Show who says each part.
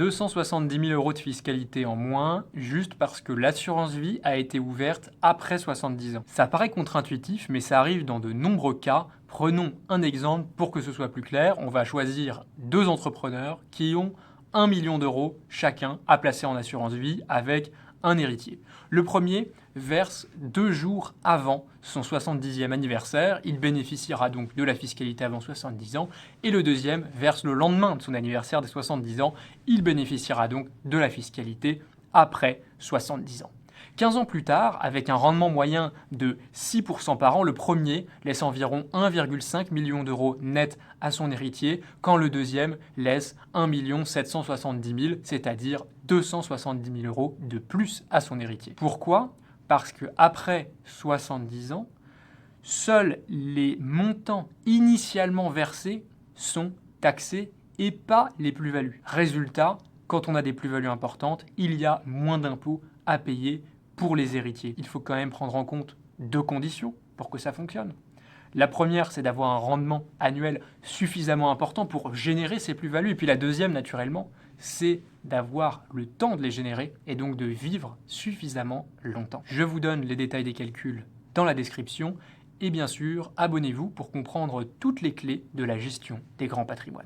Speaker 1: 270 000 € de fiscalité en moins juste parce que l'assurance vie a été ouverte après 70 ans. Ça paraît contre-intuitif, mais ça arrive dans de nombreux cas. Prenons un exemple pour que ce soit plus clair. On va choisir deux entrepreneurs qui ont 1 million d'euros chacun à placer en assurance vie avec un héritier. Le premier verse 2 jours avant son 70e anniversaire. Il bénéficiera donc de la fiscalité avant 70 ans. Et le deuxième verse le lendemain de son anniversaire des 70 ans. Il bénéficiera donc de la fiscalité après 70 ans. 15 ans plus tard, avec un rendement moyen de 6% par an, le premier laisse environ 1,5 million d'euros net à son héritier, quand le deuxième laisse 1 770 000, c'est-à-dire 270 000 € de plus à son héritier. Pourquoi ? Parce qu'après 70 ans, seuls les montants initialement versés sont taxés et pas les plus-values. Résultat, quand on a des plus-values importantes, il y a moins d'impôts à payer pour les héritiers. Il faut quand même prendre en compte deux conditions pour que ça fonctionne. La première, c'est d'avoir un rendement annuel suffisamment important pour générer ces plus-values. Et puis la deuxième, naturellement, c'est d'avoir le temps de les générer et donc de vivre suffisamment longtemps. Je vous donne les détails des calculs dans la description et bien sûr, abonnez-vous pour comprendre toutes les clés de la gestion des grands patrimoines.